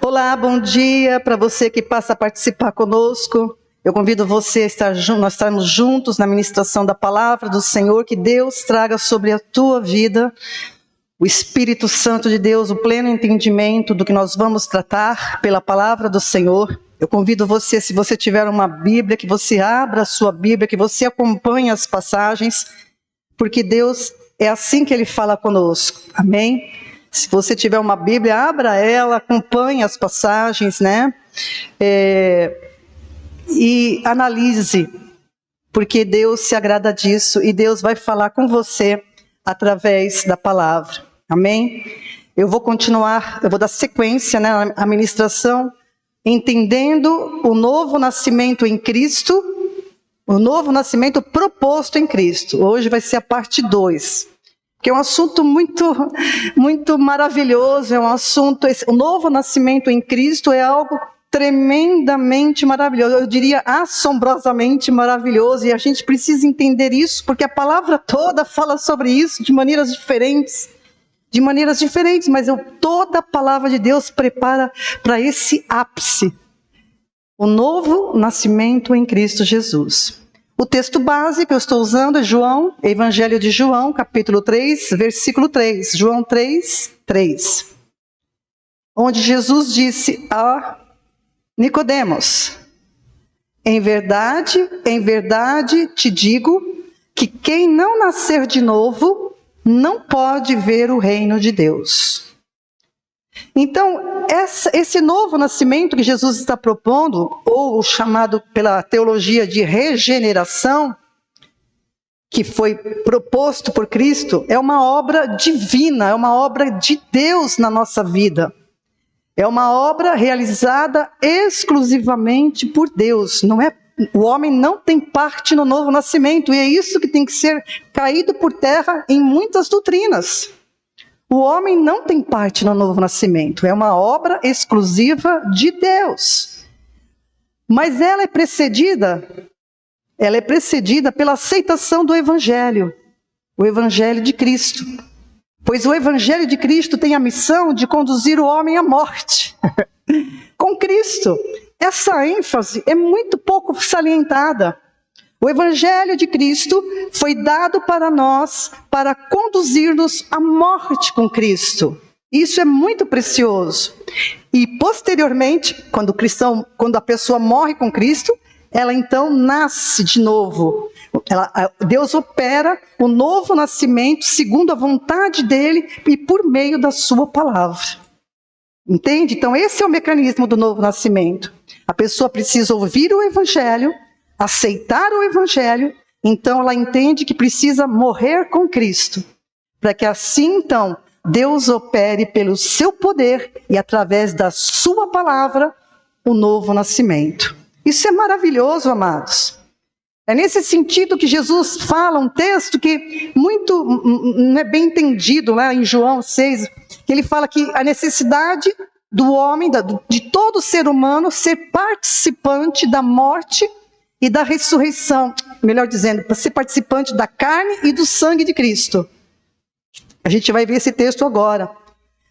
Olá, bom dia para você que passa a participar conosco. Eu convido você a estar junto, nós estarmos juntos na ministração da palavra do Senhor, que Deus traga sobre a tua vida o Espírito Santo de Deus, o pleno entendimento do que nós vamos tratar pela palavra do Senhor. Eu convido você, se você tiver uma Bíblia, que você abra a sua Bíblia, que você acompanhe as passagens, porque Deus é assim que Ele fala conosco, amém? Se você tiver uma Bíblia, abra ela, acompanhe as passagens, né? E analise, porque Deus se agrada disso e Deus vai falar com você através da palavra, amém? Eu vou continuar, eu vou dar sequência, né, à ministração, entendendo o novo nascimento em Cristo, o novo nascimento proposto em Cristo. Hoje vai ser a parte 2. Que é um assunto muito maravilhoso, é um assunto, o novo nascimento em Cristo é algo tremendamente maravilhoso, eu diria assombrosamente maravilhoso, e a gente precisa entender isso, porque a palavra toda fala sobre isso de maneiras diferentes, mas toda a palavra de Deus prepara para esse ápice, o novo nascimento em Cristo Jesus. O texto base que eu estou usando é João, Evangelho de João, capítulo 3, versículo 3. João 3, 3. Onde Jesus disse a Nicodemos: em verdade te digo que quem não nascer de novo não pode ver o reino de Deus. Então, esse novo nascimento que Jesus está propondo, ou chamado pela teologia de regeneração, que foi proposto por Cristo, é uma obra divina, é uma obra de Deus na nossa vida. É uma obra realizada exclusivamente por Deus. O homem não tem parte no novo nascimento, e é isso que tem que ser caído por terra em muitas doutrinas. O homem não tem parte no novo nascimento, é uma obra exclusiva de Deus. Mas ela é precedida pela aceitação do Evangelho, o Evangelho de Cristo. Pois o Evangelho de Cristo tem a missão de conduzir o homem à morte. Com Cristo, essa ênfase é muito pouco salientada. O Evangelho de Cristo foi dado para nós para conduzir-nos à morte com Cristo. Isso é muito precioso. E posteriormente, quando a pessoa morre com Cristo, ela então nasce de novo. Deus opera o novo nascimento segundo a vontade dele e por meio da sua palavra. Entende? Então esse é o mecanismo do novo nascimento. A pessoa precisa ouvir o Evangelho, aceitar o Evangelho, então ela entende que precisa morrer com Cristo, para que assim então Deus opere pelo seu poder e através da sua palavra o novo nascimento. Isso é maravilhoso, amados. É nesse sentido que Jesus fala um texto que não é bem entendido lá em João 6, que ele fala que a necessidade do homem, de todo ser humano, ser participante da morte e da ressurreição, melhor dizendo, para ser participante da carne e do sangue de Cristo. A gente vai ver esse texto agora.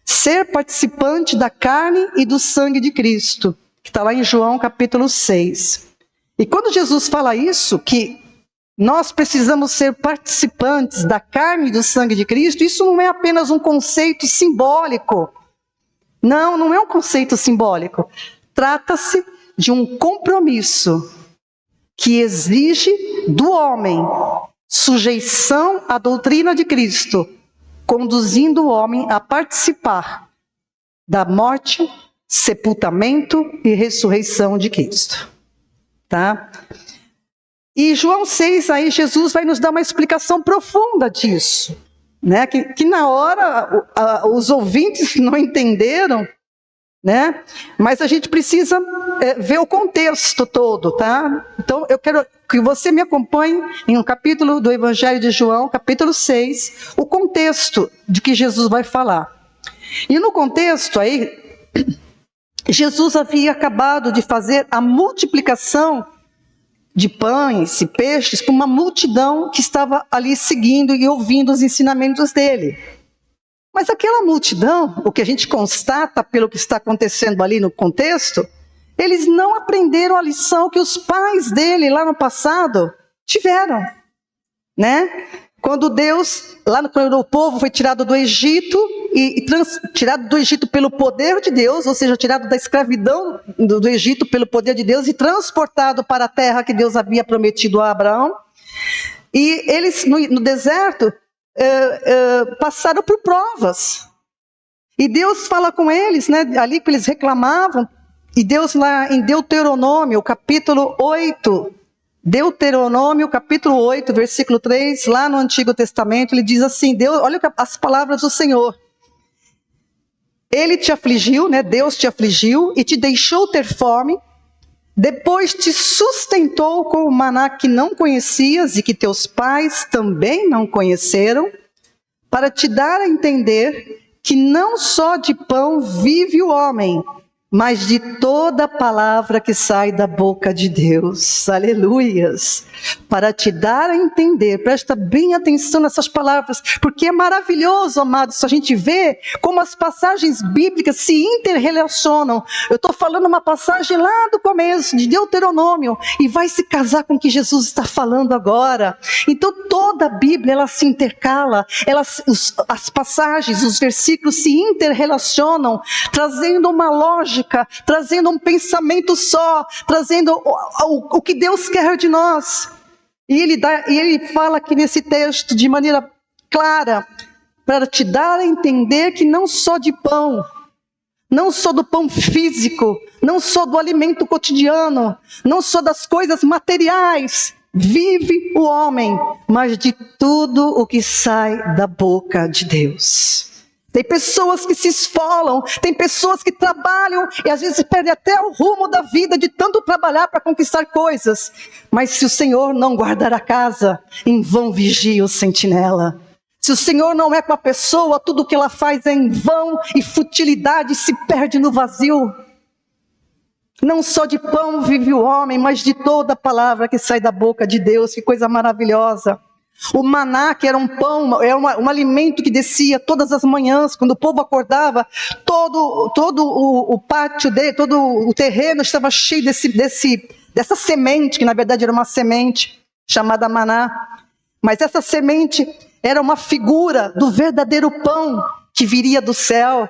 Ser participante da carne e do sangue de Cristo, que está lá em João capítulo 6. E quando Jesus fala isso, que nós precisamos ser participantes da carne e do sangue de Cristo, isso não é apenas um conceito simbólico. Não é um conceito simbólico. Trata-se de um compromisso que exige do homem sujeição à doutrina de Cristo, conduzindo o homem a participar da morte, sepultamento e ressurreição de Cristo. Tá? E João 6, aí Jesus vai nos dar uma explicação profunda disso, né? Que na hora os ouvintes não entenderam, né? Mas a gente precisa ver o contexto todo, tá? Então eu quero que você me acompanhe em um capítulo do Evangelho de João, capítulo 6, o contexto de que Jesus vai falar. E no contexto aí, Jesus havia acabado de fazer a multiplicação de pães e peixes para uma multidão que estava ali seguindo e ouvindo os ensinamentos dele. Mas aquela multidão, o que a gente constata pelo que está acontecendo ali no contexto, eles não aprenderam a lição que os pais dele lá no passado tiveram, né? Quando quando o povo foi tirado do Egito, tirado do Egito pelo poder de Deus, ou seja, tirado da escravidão do Egito pelo poder de Deus e transportado para a terra que Deus havia prometido a Abraão. E eles, no deserto, passaram por provas. E Deus fala com eles, né, ali que eles reclamavam, e Deus lá em Deuteronômio, capítulo 8, versículo 3, lá no Antigo Testamento, ele diz assim, olha as palavras do Senhor. Ele te afligiu, né, Deus te afligiu e te deixou ter fome, depois te sustentou com o maná que não conhecias e que teus pais também não conheceram, para te dar a entender que não só de pão vive o homem, mas de toda palavra que sai da boca de Deus. Aleluias! Para te dar a entender, presta bem atenção nessas palavras, porque é maravilhoso, amados, a gente vê como as passagens bíblicas se interrelacionam. Eu estou falando uma passagem lá do começo, de Deuteronômio, e vai se casar com o que Jesus está falando agora. Então toda a Bíblia, ela se intercala, as passagens, os versículos se interrelacionam, trazendo uma lógica, trazendo um pensamento só, trazendo o que Deus quer de nós. E ele fala aqui nesse texto de maneira clara, para te dar a entender que não só de pão, não só do pão físico, não só do alimento cotidiano, não só das coisas materiais, vive o homem, mas de tudo o que sai da boca de Deus. Tem pessoas que se esfolam, tem pessoas que trabalham e às vezes perdem até o rumo da vida de tanto trabalhar para conquistar coisas. Mas se o Senhor não guardar a casa, em vão vigia o sentinela. Se o Senhor não é com a pessoa, tudo o que ela faz é em vão e futilidade se perde no vazio. Não só de pão vive o homem, mas de toda palavra que sai da boca de Deus. Que coisa maravilhosa. O maná, que era um pão, era um alimento que descia todas as manhãs, quando o povo acordava, todo o pátio dele, todo o terreno estava cheio dessa semente, que na verdade era uma semente chamada maná. Mas essa semente era uma figura do verdadeiro pão que viria do céu.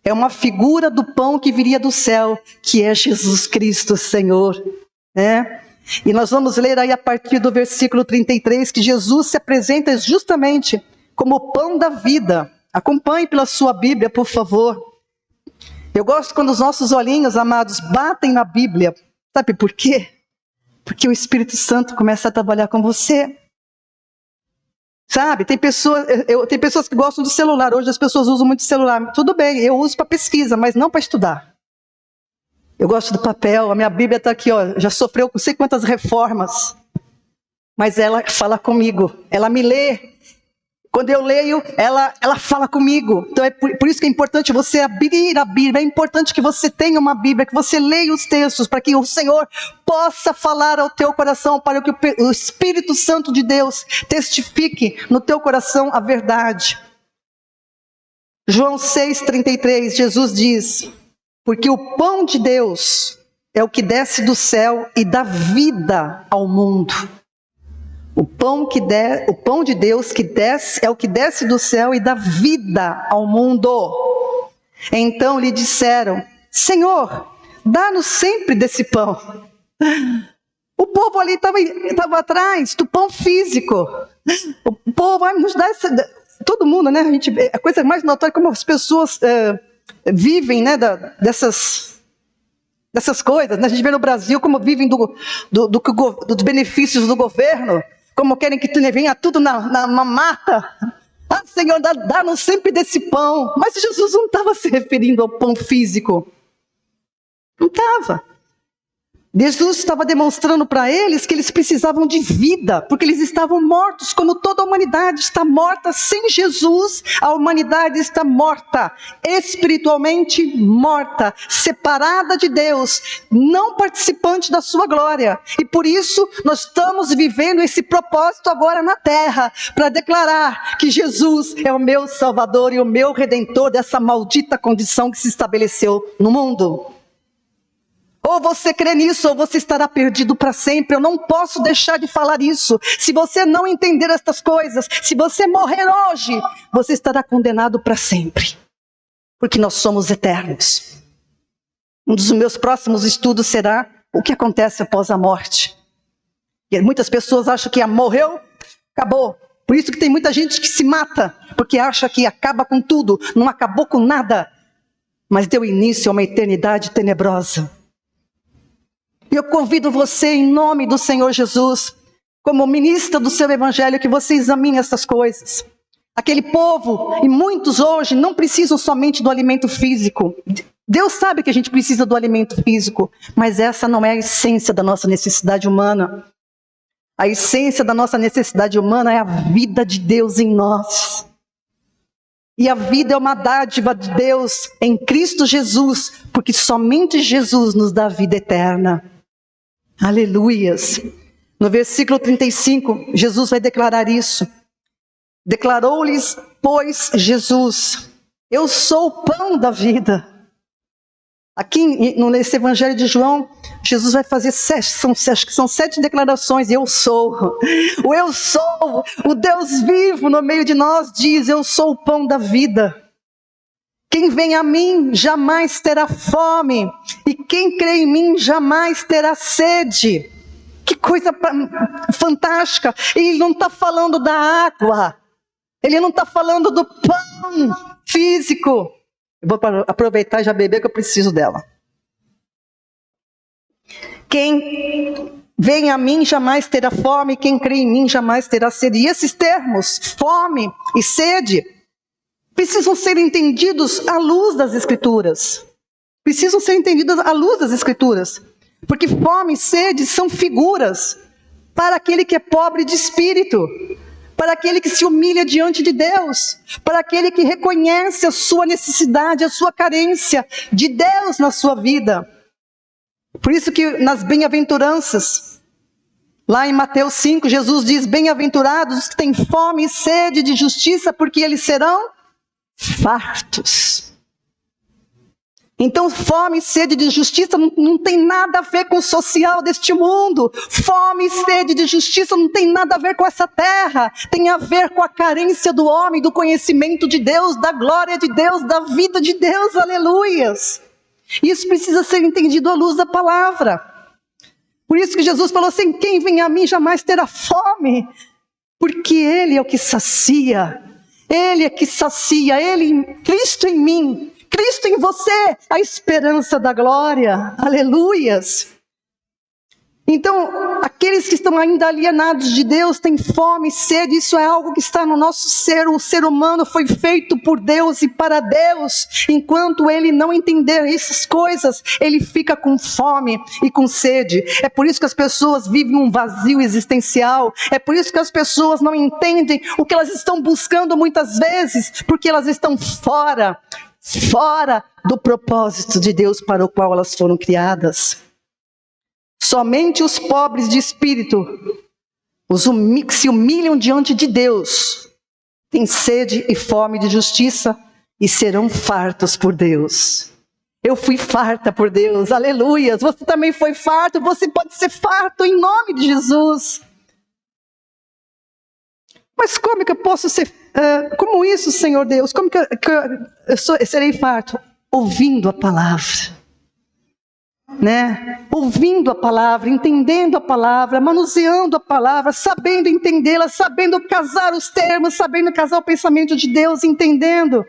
É uma figura do pão que viria do céu, que é Jesus Cristo, Senhor, né? E nós vamos ler aí a partir do versículo 33, que Jesus se apresenta justamente como o pão da vida. Acompanhe pela sua Bíblia, por favor. Eu gosto quando os nossos olhinhos, amados, batem na Bíblia. Sabe por quê? Porque o Espírito Santo começa a trabalhar com você. Sabe, tem pessoas que gostam do celular. Hoje as pessoas usam muito celular. Tudo bem, eu uso para pesquisa, mas não para estudar. Eu gosto do papel, a minha Bíblia está aqui, ó, já sofreu não sei quantas reformas, mas ela fala comigo, ela me lê. Quando eu leio, ela fala comigo. Então é por isso que é importante você abrir a Bíblia, é importante que você tenha uma Bíblia, que você leia os textos, para que o Senhor possa falar ao teu coração, para que o Espírito Santo de Deus testifique no teu coração a verdade. João 6,33, Jesus diz: porque o pão de Deus é o que desce do céu e dá vida ao mundo. O pão de Deus que desce é o que desce do céu e dá vida ao mundo. Então lhe disseram: Senhor, dá-nos sempre desse pão. O povo ali estava atrás do pão físico. O povo vai nos dar todo mundo, né? A coisa mais notória é como as pessoas vivem, né, dessas coisas, né? A gente vê no Brasil como vivem dos benefícios do governo, como querem que venha tudo na mata. Ah, Senhor, dá-nos sempre desse pão. Mas Jesus não estava se referindo ao pão físico. Não estava. Jesus estava demonstrando para eles que eles precisavam de vida, porque eles estavam mortos, como toda a humanidade está morta. Sem Jesus, a humanidade está morta, espiritualmente morta, separada de Deus, não participante da sua glória. E por isso nós estamos vivendo esse propósito agora na terra, para declarar que Jesus é o meu Salvador e o meu Redentor dessa maldita condição que se estabeleceu no mundo. Ou você crê nisso, ou você estará perdido para sempre. Eu não posso deixar de falar isso. Se você não entender estas coisas, se você morrer hoje, você estará condenado para sempre. Porque nós somos eternos. Um dos meus próximos estudos será o que acontece após a morte. E muitas pessoas acham que morreu, acabou. Por isso que tem muita gente que se mata, porque acha que acaba com tudo. Não acabou com nada, mas deu início a uma eternidade tenebrosa. E eu convido você, em nome do Senhor Jesus, como ministra do seu evangelho, que você examine essas coisas. Aquele povo, e muitos hoje, não precisam somente do alimento físico. Deus sabe que a gente precisa do alimento físico, mas essa não é a essência da nossa necessidade humana. A essência da nossa necessidade humana é a vida de Deus em nós. E a vida é uma dádiva de Deus em Cristo Jesus, porque somente Jesus nos dá a vida eterna. Aleluias. No versículo 35, Jesus vai declarar isso. Declarou-lhes, pois, Jesus: eu sou o pão da vida. Aqui nesse evangelho de João, Jesus vai fazer acho que são 7 declarações. Eu sou. O eu sou, o Deus vivo no meio de nós diz: eu sou o pão da vida. Quem vem a mim jamais terá fome, e quem crê em mim jamais terá sede. Que coisa fantástica! Ele não está falando da água, ele não está falando do pão físico. Eu vou aproveitar e já beber, que eu preciso dela. Quem vem a mim jamais terá fome, quem crê em mim jamais terá sede. E esses termos, fome e sede, precisam ser entendidos à luz das Escrituras. Precisam ser entendidos à luz das Escrituras. Porque fome e sede são figuras para aquele que é pobre de espírito, para aquele que se humilha diante de Deus, para aquele que reconhece a sua necessidade, a sua carência de Deus na sua vida. Por isso que nas bem-aventuranças, lá em Mateus 5, Jesus diz: bem-aventurados os que têm fome e sede de justiça, porque eles serão fartos. Então, fome e sede de justiça não tem nada a ver com o social deste mundo. Fome e sede de justiça não tem nada a ver com essa terra. Tem a ver com a carência do homem, do conhecimento de Deus, da glória de Deus, da vida de Deus. Aleluias! Isso precisa ser entendido à luz da palavra. Por isso que Jesus falou assim: quem vem a mim jamais terá fome, porque Ele é o que sacia. Ele é que sacia, Cristo em mim, Cristo em você, a esperança da glória. Aleluias! Então, aqueles que estão ainda alienados de Deus, têm fome e sede, isso é algo que está no nosso ser. O ser humano foi feito por Deus e para Deus. Enquanto ele não entender essas coisas, ele fica com fome e com sede. É por isso que as pessoas vivem um vazio existencial. É por isso que as pessoas não entendem o que elas estão buscando muitas vezes, porque elas estão fora do propósito de Deus para o qual elas foram criadas. Somente os pobres de espírito, que se humilham diante de Deus, têm sede e fome de justiça e serão fartos por Deus. Eu fui farta por Deus, aleluias. Você também foi farto, você pode ser farto em nome de Jesus. Mas como que eu posso ser, como isso, Senhor Deus? Como que eu serei farto? Ouvindo a palavra. Ouvindo a palavra, entendendo a palavra, manuseando a palavra, sabendo entendê-la, sabendo casar os termos, sabendo casar o pensamento de Deus, entendendo.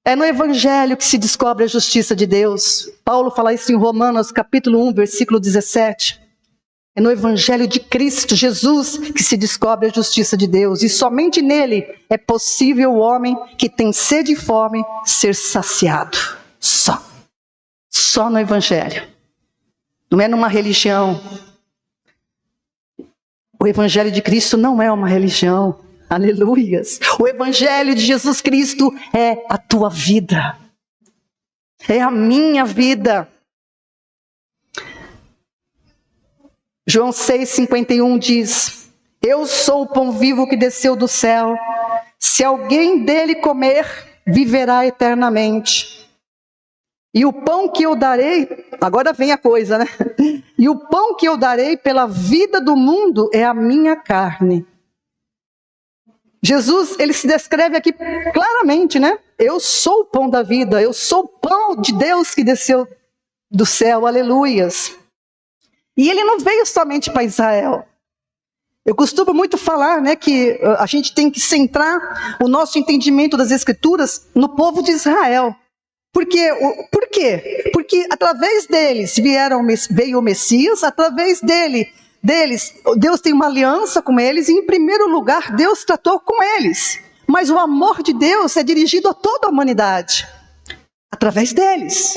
É no Evangelho que se descobre a justiça de Deus. Paulo fala isso em Romanos capítulo 1, versículo 17. É no Evangelho de Cristo, Jesus, que se descobre a justiça de Deus. E somente nele é possível o homem que tem sede e fome ser saciado. Só no Evangelho. não é numa religião. O Evangelho de Cristo não é uma religião. Aleluias. O Evangelho de Jesus Cristo é a tua vida. É a minha vida. João 6,51 diz: eu sou o pão vivo que desceu do céu. Se alguém dele comer, viverá eternamente. E o pão que eu darei, agora vem a coisa, né? E o pão que eu darei pela vida do mundo é a minha carne. Jesus, ele se descreve aqui claramente, né? Eu sou o pão da vida, eu sou o pão de Deus que desceu do céu, aleluias. E ele não veio somente para Israel. Eu costumo muito falar, né, que a gente tem que centrar o nosso entendimento das Escrituras no povo de Israel. Por quê? Porque através deles veio o Messias, através deles, Deus tem uma aliança com eles, e em primeiro lugar Deus tratou com eles. Mas o amor de Deus é dirigido a toda a humanidade, através deles.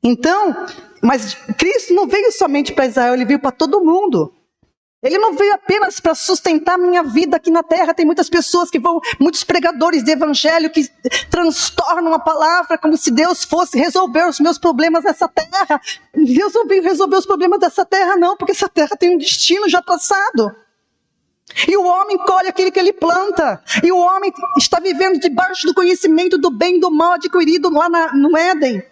Então, mas Cristo não veio somente para Israel, ele veio para todo mundo. Ele não veio apenas para sustentar minha vida aqui na terra. Tem muitas pessoas que vão, muitos pregadores de evangelho que transtornam a palavra como se Deus fosse resolver os meus problemas nessa terra. Deus não veio resolver os problemas dessa terra não, porque essa terra tem um destino já traçado. E o homem colhe aquilo que ele planta. E o homem está vivendo debaixo do conhecimento do bem e do mal adquirido lá no Éden.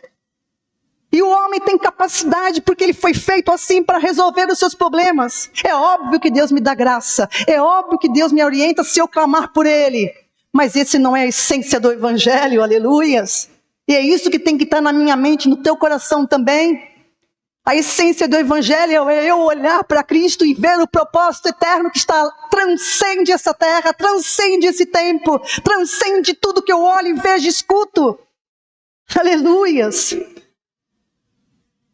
E o homem tem capacidade, porque ele foi feito assim para resolver os seus problemas. É óbvio que Deus me dá graça. É óbvio que Deus me orienta se eu clamar por Ele. Mas esse não é a essência do Evangelho, aleluias. E é isso que tem que estar na minha mente, no teu coração também. A essência do Evangelho é eu olhar para Cristo e ver o propósito eterno que transcende essa terra, transcende esse tempo, transcende tudo que eu olho e vejo e escuto. Aleluias.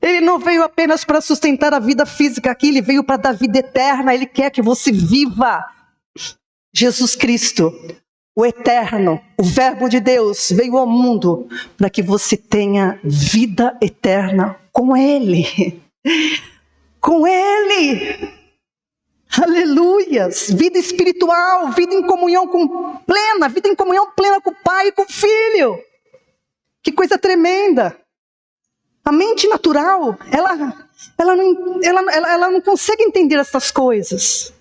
Ele não veio apenas para sustentar a vida física aqui, ele veio para dar vida eterna. Ele quer que você viva. Jesus Cristo, o eterno, o Verbo de Deus, veio ao mundo para que você tenha vida eterna com Ele. Com Ele. Aleluias. Vida espiritual, vida em comunhão plena, vida em comunhão plena com o Pai e com o Filho. Que coisa tremenda. A mente natural, ela não consegue entender essas coisas.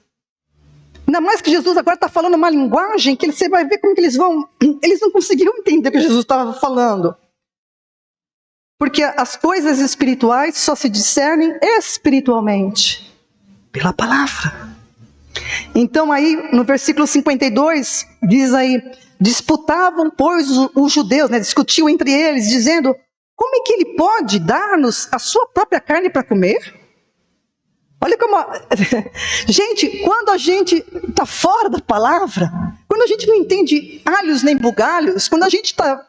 Ainda mais que Jesus agora está falando uma linguagem que você vai ver como que eles não conseguiram entender o que Jesus estava falando. Porque as coisas espirituais só se discernem espiritualmente, pela palavra. Então aí, no versículo 52, diz aí, disputavam, pois, os judeus, né, discutiam entre eles, dizendo... Como é que ele pode dar-nos a sua própria carne para comer? Olha como... Gente, quando a gente está fora da palavra, quando a gente não entende alhos nem bugalhos, quando a gente está,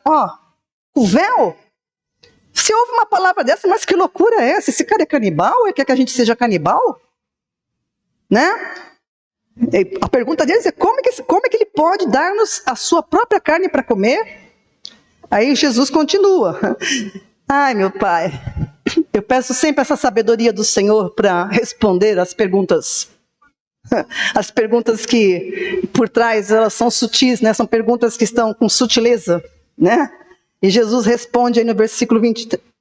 com véu, você ouve uma palavra dessa, mas que loucura é essa? Esse cara é canibal? Ele quer que a gente seja canibal? Né? A pergunta deles é, como é que ele pode dar-nos a sua própria carne para comer? Aí Jesus continua. Ai, meu Pai, eu peço sempre essa sabedoria do Senhor para responder as perguntas. As perguntas que por trás elas são sutis, né? São perguntas que estão com sutileza, né? E Jesus responde aí no versículo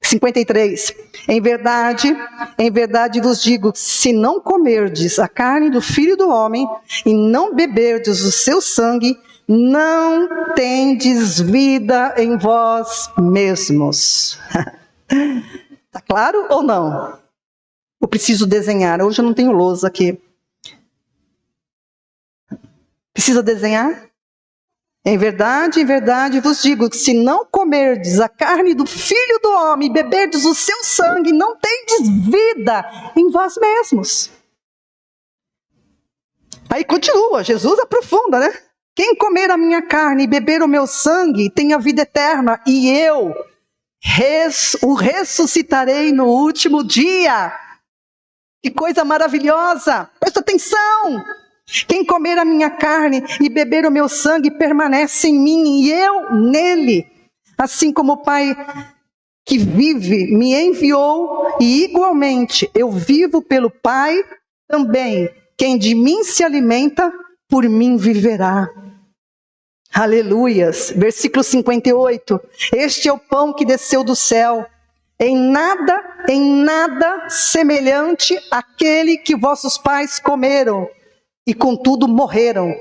53. Em verdade vos digo, se não comerdes a carne do Filho do Homem e não beberdes o seu sangue, não tendes vida em vós mesmos. Tá claro ou não? Eu preciso desenhar. Hoje eu não tenho lousa aqui. Precisa desenhar? Em verdade vos digo que se não comerdes a carne do Filho do Homem e beberdes o seu sangue, não tendes vida em vós mesmos. Aí continua, Jesus aprofunda, né? Quem comer a minha carne e beber o meu sangue tem a vida eterna, e eu o ressuscitarei no último dia. Que coisa maravilhosa! Presta atenção! Quem comer a minha carne e beber o meu sangue permanece em mim e eu nele. Assim como o Pai que vive me enviou, e igualmente eu vivo pelo Pai também. Quem de mim se alimenta, por mim viverá. Aleluias. Versículo 58. Este é o pão que desceu do céu. Em nada semelhante àquele que vossos pais comeram, e contudo morreram.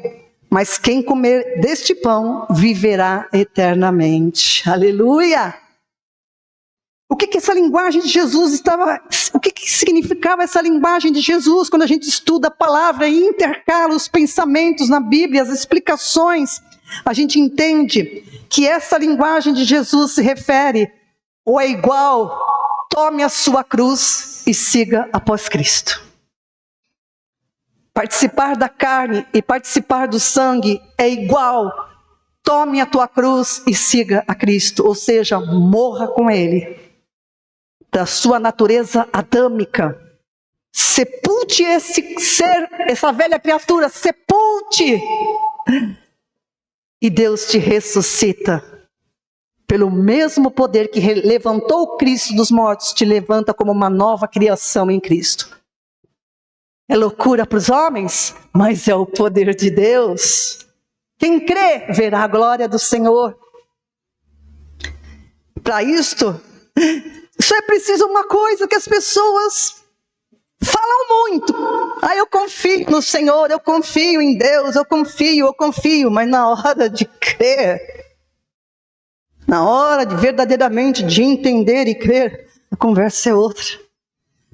Mas quem comer deste pão viverá eternamente. Aleluia! O que essa linguagem de Jesus estava... O que significava essa linguagem de Jesus quando a gente estuda a palavra e intercala os pensamentos na Bíblia, as explicações? A gente entende que essa linguagem de Jesus se refere ou é igual: tome a sua cruz e siga após Cristo. Participar da carne e participar do sangue é igual: tome a tua cruz e siga a Cristo, ou seja, morra com Ele. Da sua natureza adâmica, sepulte esse ser, essa velha criatura, sepulte, e Deus te ressuscita. Pelo mesmo poder que levantou o Cristo dos mortos, te levanta como uma nova criação em Cristo. É loucura para os homens, mas é o poder de Deus. Quem crê, verá a glória do Senhor. Para isto, só é preciso uma coisa que as pessoas falam muito. Eu confio no Senhor, eu confio em Deus, eu confio. Mas na hora de crer, na hora de verdadeiramente de entender e crer, a conversa é outra.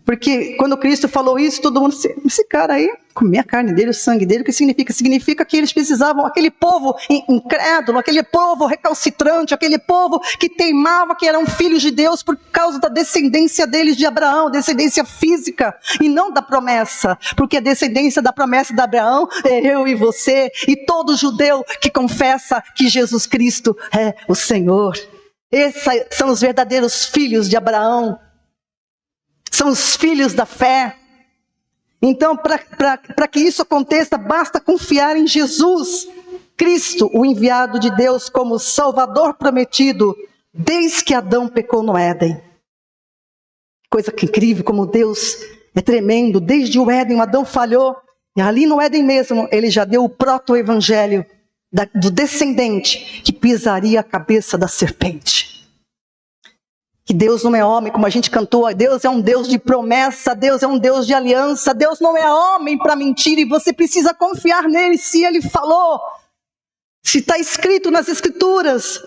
Porque quando Cristo falou isso, todo mundo disse: esse cara aí, comer a carne dele, o sangue dele, o que significa? Significa que eles precisavam, aquele povo incrédulo, aquele povo recalcitrante, aquele povo que teimava que eram filhos de Deus por causa da descendência deles de Abraão, descendência física e não da promessa. Porque a descendência da promessa de Abraão é eu e você e todo judeu que confessa que Jesus Cristo é o Senhor. Esses são os verdadeiros filhos de Abraão. São os filhos da fé. Então, para que isso aconteça, basta confiar em Jesus Cristo, o enviado de Deus como Salvador prometido, desde que Adão pecou no Éden. Coisa que incrível, como Deus é tremendo. Desde o Éden, Adão falhou, e ali no Éden mesmo, ele já deu o proto-evangelho do descendente que pisaria a cabeça da serpente. Que Deus não é homem, como a gente cantou, Deus é um Deus de promessa, Deus é um Deus de aliança, Deus não é homem para mentir, e você precisa confiar nele. Se ele falou, se está escrito nas Escrituras,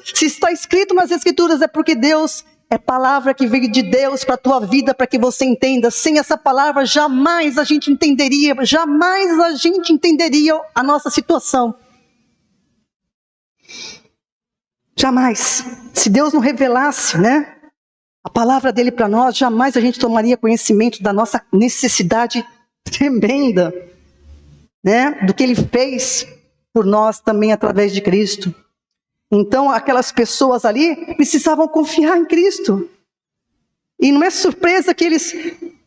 é porque Deus é palavra que veio de Deus para a tua vida, para que você entenda. Sem essa palavra jamais a gente entenderia a nossa situação. Jamais. Se Deus não revelasse, a palavra dele para nós, jamais a gente tomaria conhecimento da nossa necessidade tremenda, do que ele fez por nós também através de Cristo. Então aquelas pessoas ali precisavam confiar em Cristo. E não é surpresa que eles,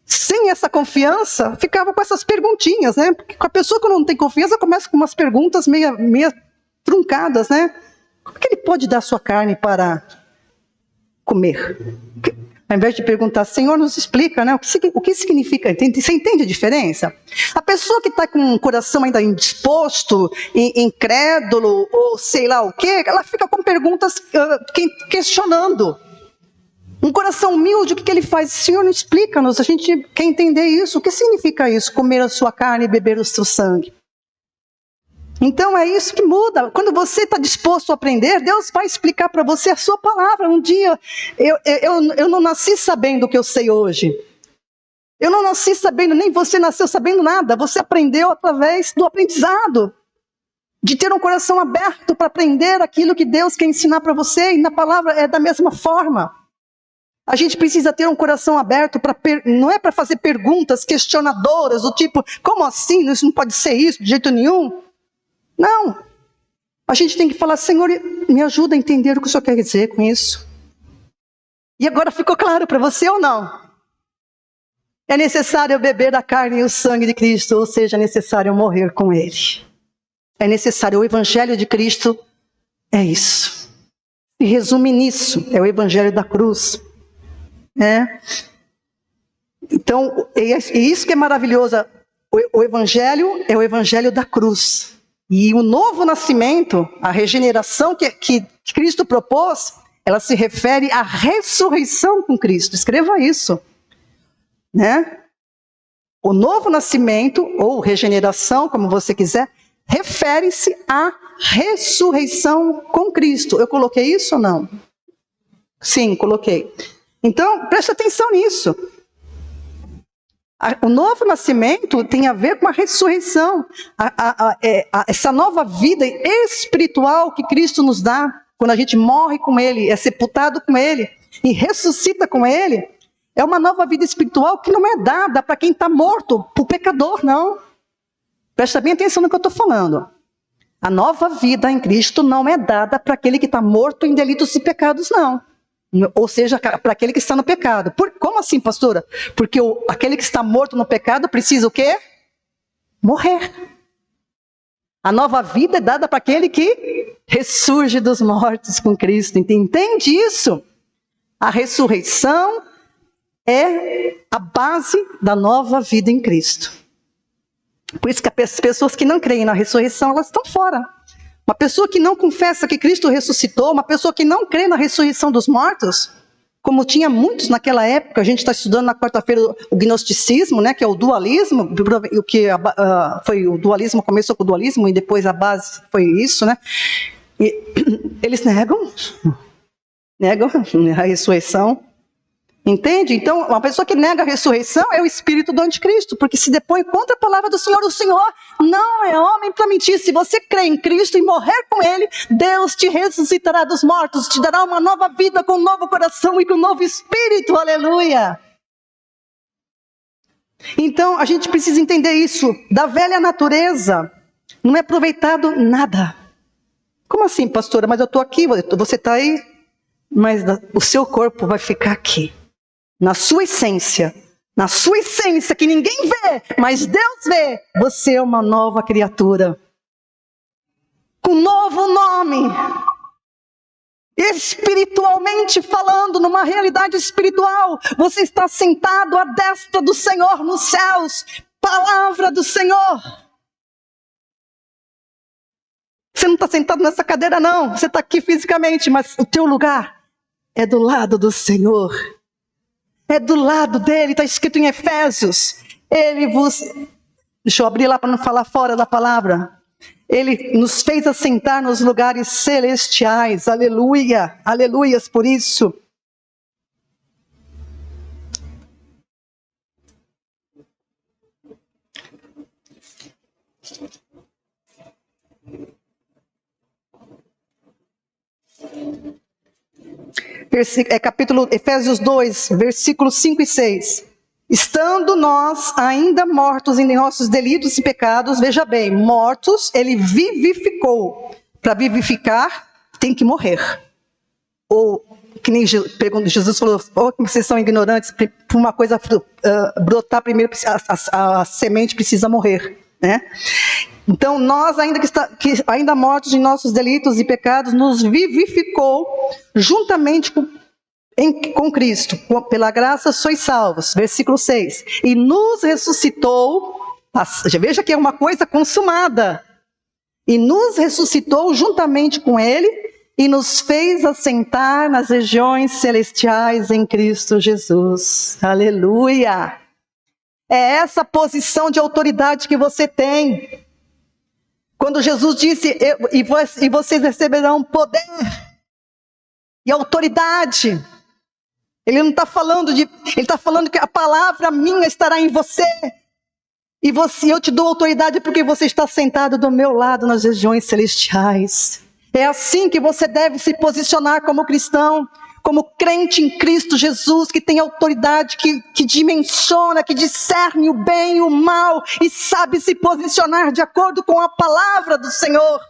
sem essa confiança, ficavam com essas perguntinhas, Porque a pessoa que não tem confiança começa com umas perguntas meio truncadas, Como que ele pode dar sua carne para comer? Ao invés de perguntar: Senhor, nos explica, o que significa? Você entende a diferença? A pessoa que está com um coração ainda indisposto, incrédulo, ou sei lá o quê, ela fica com perguntas questionando. Um coração humilde, o que ele faz? Senhor, não explica-nos, a gente quer entender isso. O que significa isso? Comer a sua carne e beber o seu sangue. Então é isso que muda. Quando você está disposto a aprender, Deus vai explicar para você a sua palavra. Um dia, eu não nasci sabendo o que eu sei hoje. Eu não nasci sabendo, nem você nasceu sabendo nada. Você aprendeu através do aprendizado. De ter um coração aberto para aprender aquilo que Deus quer ensinar para você. E na palavra é da mesma forma. A gente precisa ter um coração aberto, não é para fazer perguntas questionadoras, do tipo: como assim? Isso não pode ser isso, de jeito nenhum. Não, a gente tem que falar: Senhor, me ajuda a entender o que o Senhor quer dizer com isso. E agora ficou claro para você ou não? É necessário beber da carne e o sangue de Cristo, ou seja, é necessário morrer com Ele. É necessário, o Evangelho de Cristo é isso. E resume nisso, é o Evangelho da cruz. né? Então, é isso que é maravilhoso. O Evangelho é o Evangelho da cruz. E o novo nascimento, a regeneração que Cristo propôs, ela se refere à ressurreição com Cristo. Escreva isso, né? O novo nascimento, ou regeneração, como você quiser, refere-se à ressurreição com Cristo. Eu coloquei isso ou não? Sim, coloquei. Então, preste atenção nisso. O novo nascimento tem a ver com a ressurreição. Essa nova vida espiritual que Cristo nos dá, quando a gente morre com Ele, é sepultado com Ele e ressuscita com Ele, é uma nova vida espiritual que não é dada para quem está morto, para o pecador, não. Presta bem atenção no que eu estou falando. A nova vida em Cristo não é dada para aquele que está morto em delitos e pecados, não. Ou seja, para aquele que está no pecado. Como assim, pastora? Porque aquele que está morto no pecado precisa o quê? Morrer. A nova vida é dada para aquele que ressurge dos mortos com Cristo. Entende isso? A ressurreição é a base da nova vida em Cristo. Por isso que as pessoas que não creem na ressurreição, elas estão fora. Uma pessoa que não confessa que Cristo ressuscitou, uma pessoa que não crê na ressurreição dos mortos, como tinha muitos naquela época, a gente está estudando na quarta-feira o gnosticismo, né, que é o dualismo, foi o dualismo, começou com o dualismo e depois a base foi isso, né? E eles negam a ressurreição. Entende? Então, uma pessoa que nega a ressurreição é o espírito do anticristo, porque se depõe contra a palavra do Senhor. O Senhor não é homem para mentir. Se você crê em Cristo e morrer com Ele, Deus te ressuscitará dos mortos, te dará uma nova vida com um novo coração e com um novo espírito. Aleluia! Então, a gente precisa entender isso. Da velha natureza não é aproveitado nada. Como assim, pastora? Mas eu estou aqui, você está aí, mas o seu corpo vai ficar aqui. Na sua essência, que ninguém vê, mas Deus vê, você é uma nova criatura, com um novo nome, espiritualmente falando, numa realidade espiritual, você está sentado à destra do Senhor nos céus, palavra do Senhor. Você não está sentado nessa cadeira não, você está aqui fisicamente, mas o teu lugar é do lado do Senhor. É do lado dele, está escrito em Efésios. Deixa eu abrir lá para não falar fora da palavra. Ele nos fez assentar nos lugares celestiais. Aleluia, aleluias por isso. Capítulo Efésios 2, versículos 5 e 6. Estando nós ainda mortos em nossos delitos e pecados, veja bem, mortos, ele vivificou. Para vivificar, tem que morrer. Ou, que nem Jesus falou, vocês são ignorantes, para uma coisa brotar primeiro, a semente precisa morrer, né? Então, nós, ainda mortos em nossos delitos e pecados, nos vivificou juntamente com Cristo. Pela graça sois salvos. Versículo 6. E nos ressuscitou, veja que é uma coisa consumada. E nos ressuscitou juntamente com Ele e nos fez assentar nas regiões celestiais em Cristo Jesus. Aleluia! É essa posição de autoridade que você tem. Quando Jesus disse, e vocês receberão poder e autoridade. Ele não está falando ele está falando que a palavra minha estará em você. E eu te dou autoridade porque você está sentado do meu lado nas regiões celestiais. É assim que você deve se posicionar como cristão, como crente em Cristo Jesus, que tem autoridade, que dimensiona, que discerne o bem e o mal, e sabe se posicionar de acordo com a palavra do Senhor.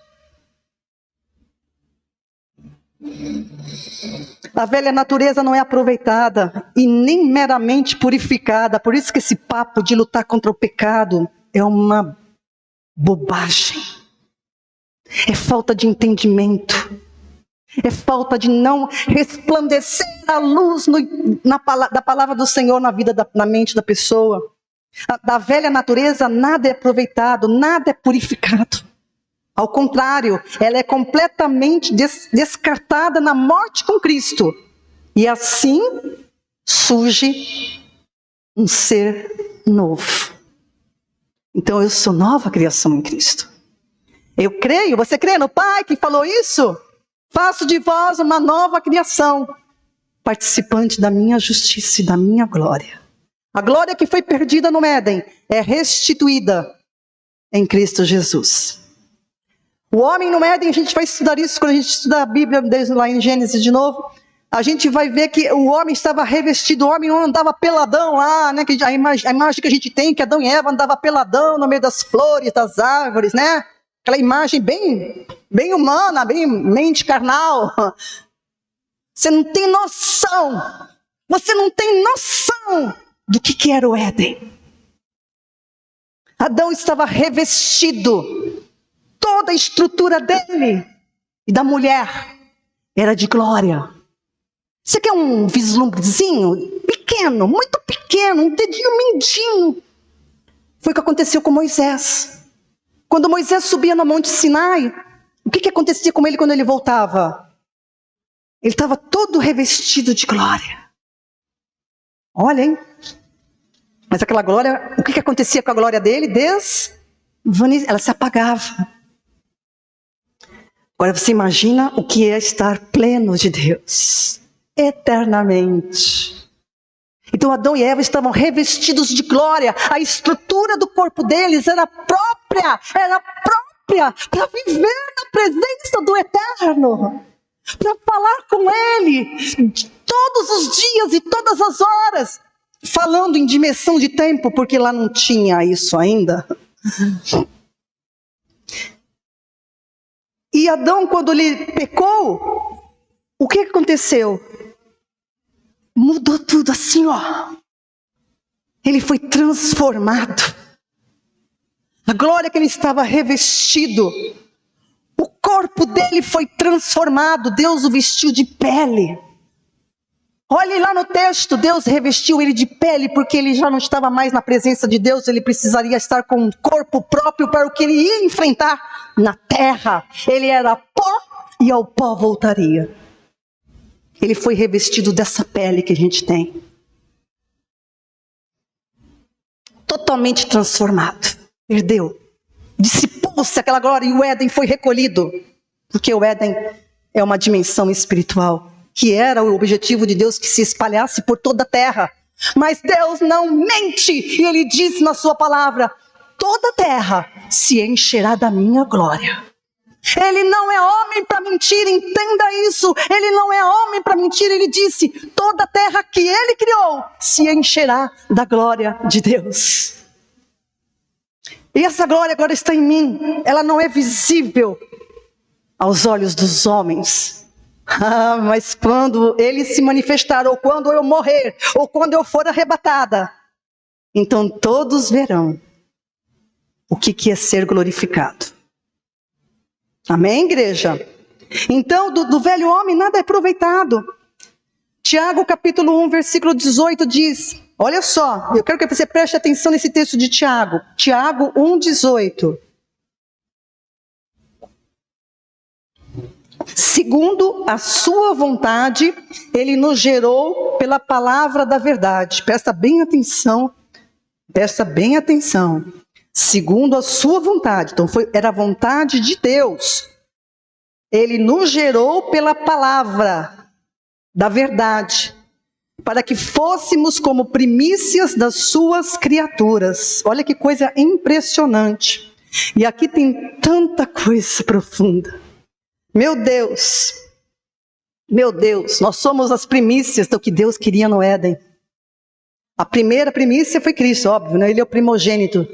A velha natureza não é aproveitada e nem meramente purificada. Por isso que esse papo de lutar contra o pecado é uma bobagem. É falta de entendimento. É falta de não resplandecer a luz da palavra do Senhor na mente da pessoa. Da velha natureza nada é aproveitado, nada é purificado. Ao contrário, ela é completamente descartada na morte com Cristo. E assim surge um ser novo. Então eu sou nova criação em Cristo. Eu creio, você crê no Pai que falou isso? Faço de vós uma nova criação, participante da minha justiça e da minha glória. A glória que foi perdida no Éden é restituída em Cristo Jesus. O homem no Éden, a gente vai estudar isso quando a gente estudar a Bíblia, desde lá em Gênesis de novo. A gente vai ver que o homem estava revestido, o homem não andava peladão lá, né? A imagem que a gente tem, que Adão e Eva andavam peladão no meio das flores, das árvores, né? Aquela imagem bem humana, bem mente carnal. Você não tem noção. Você não tem noção do que era o Éden. Adão estava revestido. Toda a estrutura dele e da mulher era de glória. Você quer um vislumbrezinho? Pequeno, muito pequeno, um dedinho mindinho. Foi o que aconteceu com Moisés. Quando Moisés subia no Monte Sinai, o que acontecia com ele quando ele voltava? Ele estava todo revestido de glória. Olha, hein? Mas aquela glória, o que acontecia com a glória dele? Ela se apagava. Agora você imagina o que é estar pleno de Deus, eternamente. Então Adão e Eva estavam revestidos de glória. A estrutura do corpo deles era própria para viver na presença do Eterno, para falar com Ele todos os dias e todas as horas, falando em dimensão de tempo, porque lá não tinha isso ainda. E Adão, quando ele pecou, o que aconteceu? Mudou tudo assim, ó. Ele foi transformado. A glória que ele estava revestido, o corpo dele foi transformado. Deus o vestiu de pele. Olhe lá no texto, Deus revestiu ele de pele, porque ele já não estava mais na presença de Deus, ele precisaria estar com um corpo próprio para o que ele ia enfrentar na terra. Ele era pó e ao pó voltaria. Ele foi revestido dessa pele que a gente tem. Totalmente transformado. Perdeu. Dissipou-se aquela glória e o Éden foi recolhido. Porque o Éden é uma dimensão espiritual, que era o objetivo de Deus, que se espalhasse por toda a terra. Mas Deus não mente, e Ele diz na sua palavra: toda a terra se encherá da minha glória. Ele não é homem para mentir, entenda isso. Ele não é homem para mentir, Ele disse: toda a terra que Ele criou se encherá da glória de Deus. E essa glória agora está em mim. Ela não é visível aos olhos dos homens. Mas quando ele se manifestar, ou quando eu morrer, ou quando eu for arrebatada, então todos verão o que é ser glorificado. Amém, igreja? Então, do velho homem nada é aproveitado. Tiago, capítulo 1, versículo 18 diz, olha só, eu quero que você preste atenção nesse texto de Tiago. Tiago 1, 18. Segundo a sua vontade, Ele nos gerou pela palavra da verdade. Presta bem atenção. Presta bem atenção. Segundo a sua vontade. Então era a vontade de Deus. Ele nos gerou pela palavra da verdade, para que fôssemos como primícias das suas criaturas. Olha que coisa impressionante. E aqui tem tanta coisa profunda. Meu Deus, nós somos as primícias do que Deus queria no Éden. A primeira primícia foi Cristo, óbvio, né? Ele é o primogênito.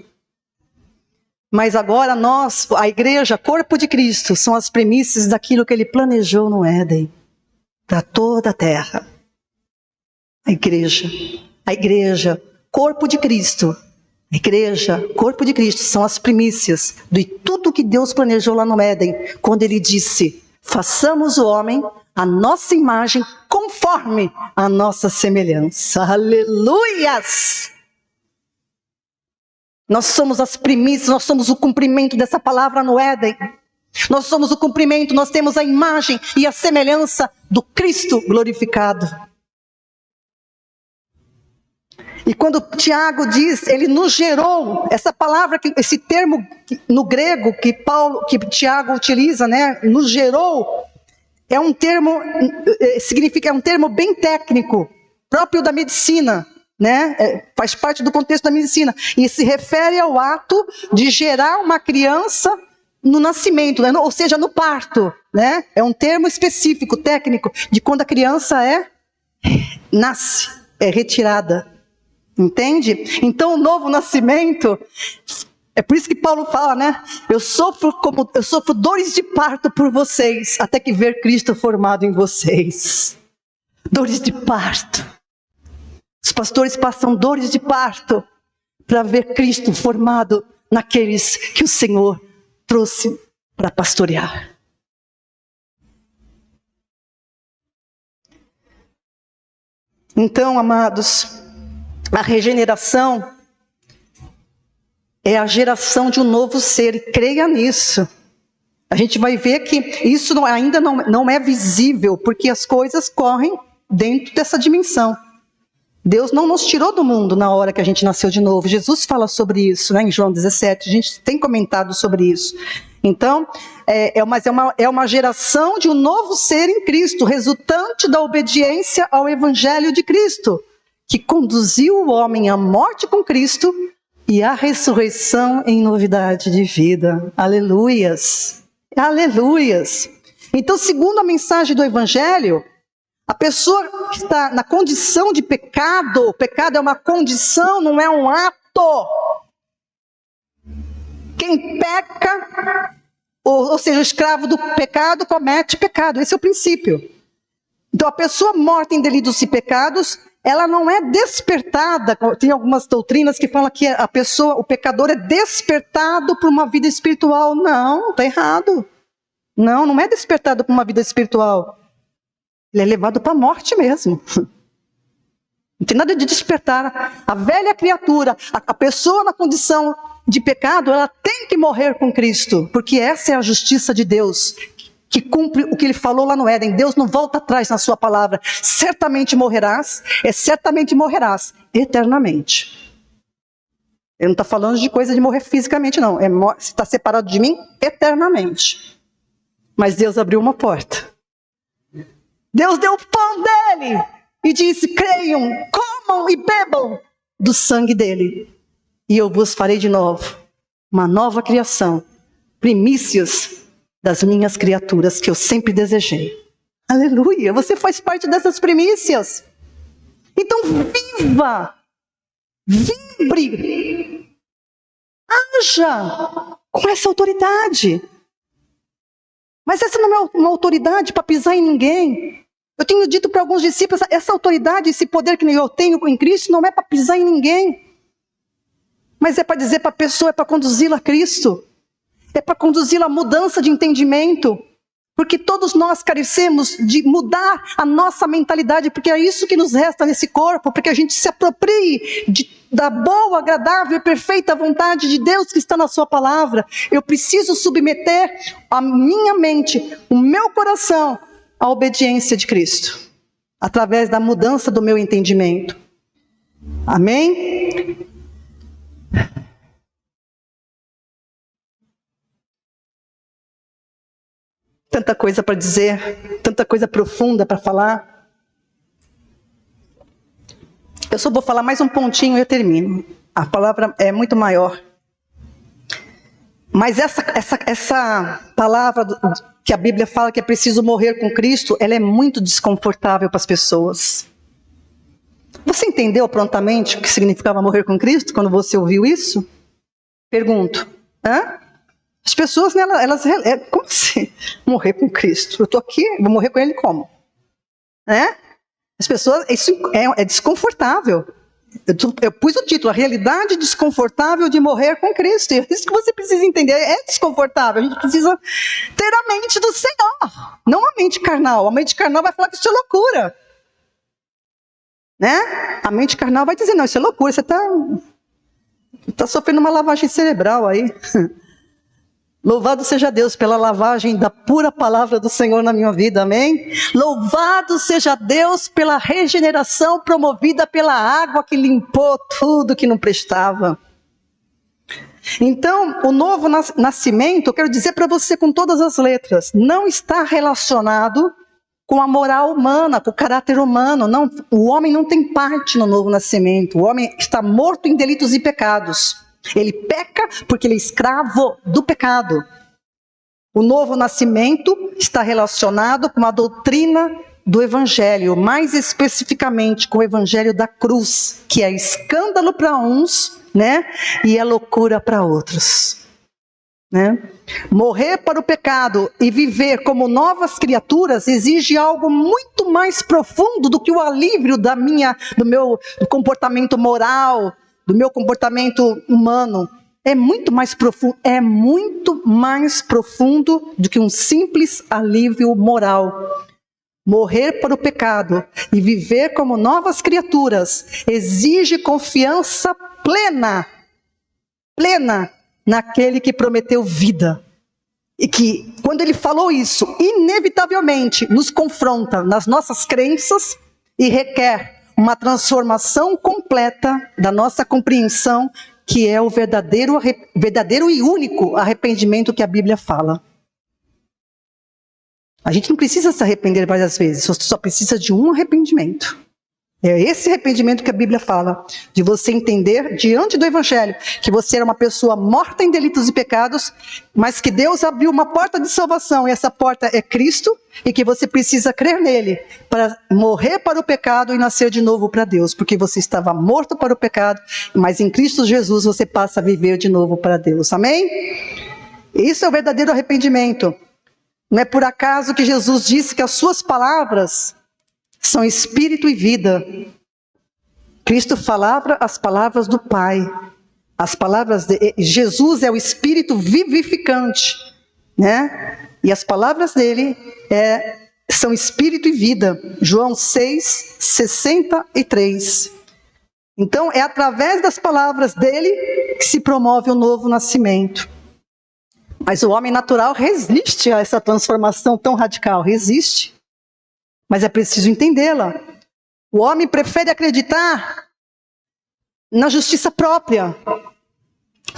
Mas agora nós, a igreja, corpo de Cristo, são as primícias daquilo que Ele planejou no Éden, para toda a terra. A igreja, corpo de Cristo. A igreja, corpo de Cristo, são as primícias de tudo que Deus planejou lá no Éden, quando Ele disse: façamos o homem a nossa imagem, conforme a nossa semelhança. Aleluias! Nós somos as primícias, nós somos o cumprimento dessa palavra no Éden. Nós somos o cumprimento, nós temos a imagem e a semelhança do Cristo glorificado. E quando Tiago diz, ele nos gerou, essa palavra, esse termo no grego que Tiago utiliza, né, nos gerou, é um termo, significa, é um termo bem técnico, próprio da medicina, né, faz parte do contexto da medicina, e se refere ao ato de gerar uma criança no nascimento, né, ou seja, no parto, né, é um termo específico, técnico, de quando a criança nasce, é retirada. Entende? Então o novo nascimento, é por isso que Paulo fala, né? Eu sofro dores de parto por vocês, até que ver Cristo formado em vocês. Dores de parto. Os pastores passam dores de parto para ver Cristo formado naqueles que o Senhor trouxe para pastorear. Então, amados, a regeneração é a geração de um novo ser, e creia nisso. A gente vai ver que isso ainda não é visível, porque as coisas correm dentro dessa dimensão. Deus não nos tirou do mundo na hora que a gente nasceu de novo. Jesus fala sobre isso, né, em João 17, a gente tem comentado sobre isso. Então, é uma geração de um novo ser em Cristo, resultante da obediência ao Evangelho de Cristo, que conduziu o homem à morte com Cristo e à ressurreição em novidade de vida. Aleluias! Aleluias! Então, segundo a mensagem do Evangelho, a pessoa que está na condição de pecado, o pecado é uma condição, não é um ato. Quem peca, ou seja, o escravo do pecado, comete pecado. Esse é o princípio. Então, a pessoa morta em delitos e pecados, ela não é despertada. Tem algumas doutrinas que falam que o pecador é despertado para uma vida espiritual. Não, está errado. Não é despertado para uma vida espiritual. Ele é levado para a morte mesmo. Não tem nada de despertar. A velha criatura, a pessoa na condição de pecado, ela tem que morrer com Cristo, porque essa é a justiça de Deus, que cumpre o que ele falou lá no Éden. Deus não volta atrás na sua palavra. Certamente morrerás eternamente. Ele não está falando de coisa de morrer fisicamente, não. Você está separado de mim eternamente. Mas Deus abriu uma porta. Deus deu o pão dele e disse: creiam, comam e bebam do sangue dele, e eu vos farei de novo uma nova criação, primícias das minhas criaturas que eu sempre desejei. Aleluia, você faz parte dessas primícias. Então vibre, haja com essa autoridade. Mas essa não é uma autoridade para pisar em ninguém. Eu tenho dito para alguns discípulos, essa autoridade, esse poder que eu tenho em Cristo não é para pisar em ninguém. Mas é para dizer para a pessoa, é para conduzi-la a Cristo. É para conduzi-la à mudança de entendimento. Porque todos nós carecemos de mudar a nossa mentalidade, porque é isso que nos resta nesse corpo, para que a gente se aproprie da boa, agradável e perfeita vontade de Deus que está na sua palavra. Eu preciso submeter a minha mente, o meu coração, à obediência de Cristo, através da mudança do meu entendimento. Amém? Tanta coisa para dizer, tanta coisa profunda para falar. Eu só vou falar mais um pontinho e eu termino. A palavra é muito maior. Mas essa palavra que a Bíblia fala que é preciso morrer com Cristo, ela é muito desconfortável para as pessoas. Você entendeu prontamente o que significava morrer com Cristo quando você ouviu isso? Pergunto. As pessoas, né, como assim? Morrer com Cristo? Eu estou aqui, vou morrer com Ele como? As pessoas, isso é desconfortável. Eu pus o título, a realidade desconfortável de morrer com Cristo. E é isso que você precisa entender, é desconfortável. A gente precisa ter a mente do Senhor, não a mente carnal. A mente carnal vai falar que isso é loucura. Né? A mente carnal vai dizer, não, isso é loucura, você está sofrendo uma lavagem cerebral aí. Louvado seja Deus pela lavagem da pura palavra do Senhor na minha vida, amém? Louvado seja Deus pela regeneração promovida pela água que limpou tudo que não prestava. Então, o novo nascimento, eu quero dizer para você com todas as letras, não está relacionado com a moral humana, com o caráter humano. Não, o homem não tem parte no novo nascimento. O homem está morto em delitos e pecados. Ele peca porque ele é escravo do pecado. O novo nascimento está relacionado com a doutrina do Evangelho, mais especificamente com o Evangelho da cruz, que é escândalo para uns, né, e é loucura para outros. Né? Morrer para o pecado e viver como novas criaturas exige algo muito mais profundo do que o alívio do meu comportamento moral, do meu comportamento humano. É muito mais profundo do que um simples alívio moral. Morrer para o pecado e viver como novas criaturas exige confiança plena naquele que prometeu vida. E que, quando ele falou isso, inevitavelmente nos confronta nas nossas crenças e requer uma transformação completa da nossa compreensão, que é o verdadeiro e único arrependimento que a Bíblia fala. A gente não precisa se arrepender várias vezes, você só precisa de um arrependimento. É esse arrependimento que a Bíblia fala, de você entender diante do Evangelho que você era uma pessoa morta em delitos e pecados, mas que Deus abriu uma porta de salvação, e essa porta é Cristo, e que você precisa crer nele para morrer para o pecado e nascer de novo para Deus, porque você estava morto para o pecado, mas em Cristo Jesus você passa a viver de novo para Deus, amém? Isso é o verdadeiro arrependimento. Não é por acaso que Jesus disse que as suas palavras são espírito e vida. Cristo falava as palavras do Pai. As palavras de Jesus é o espírito vivificante, né? E as palavras dele são espírito e vida. João 6:63. Então é através das palavras dele que se promove o novo nascimento. Mas o homem natural resiste a essa transformação tão radical, resiste. Mas é preciso entendê-la. O homem prefere acreditar na justiça própria.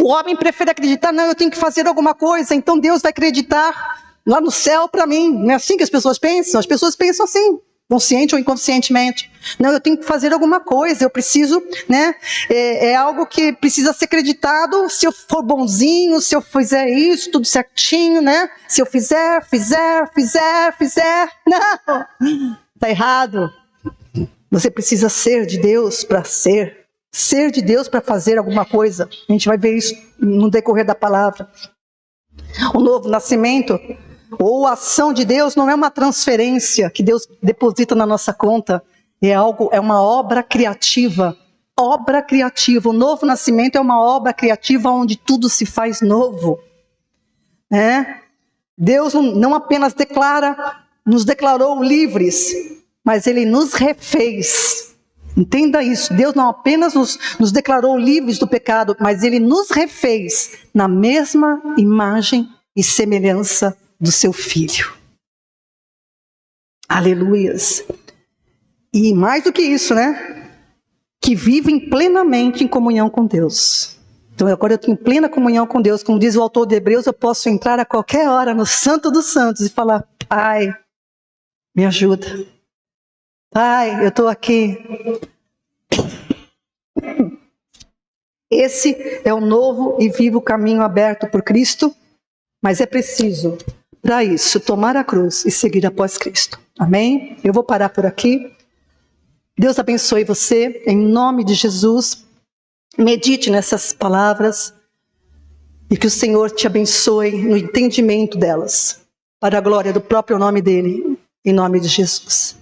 O homem prefere acreditar, não, eu tenho que fazer alguma coisa, então Deus vai acreditar lá no céu para mim. Não é assim que as pessoas pensam? As pessoas pensam assim, consciente ou inconscientemente. Não, eu tenho que fazer alguma coisa, eu preciso, né? É algo que precisa ser acreditado se eu for bonzinho, se eu fizer isso, tudo certinho, né? Se eu fizer. Não, está errado. Você precisa ser de Deus para ser de Deus para fazer alguma coisa. A gente vai ver isso no decorrer da palavra. O novo nascimento ou a ação de Deus não é uma transferência que Deus deposita na nossa conta, é uma obra criativa. Obra criativa. O novo nascimento é uma obra criativa onde tudo se faz novo. Deus não apenas nos declarou livres, mas Ele nos refez. Entenda isso, Deus não apenas nos declarou livres do pecado, mas Ele nos refez na mesma imagem e semelhança do seu Filho. Aleluias. E mais do que isso, né? Que vivem plenamente em comunhão com Deus. Então agora eu estou em plena comunhão com Deus, como diz o autor de Hebreus, eu posso entrar a qualquer hora no Santo dos Santos e falar, Pai, me ajuda. Pai, eu estou aqui. Esse é o novo e vivo caminho aberto por Cristo, mas é preciso, para isso, tomar a cruz e seguir após Cristo. Amém? Eu vou parar por aqui. Deus abençoe você, em nome de Jesus. Medite nessas palavras e que o Senhor te abençoe no entendimento delas, para a glória do próprio nome dEle, em nome de Jesus.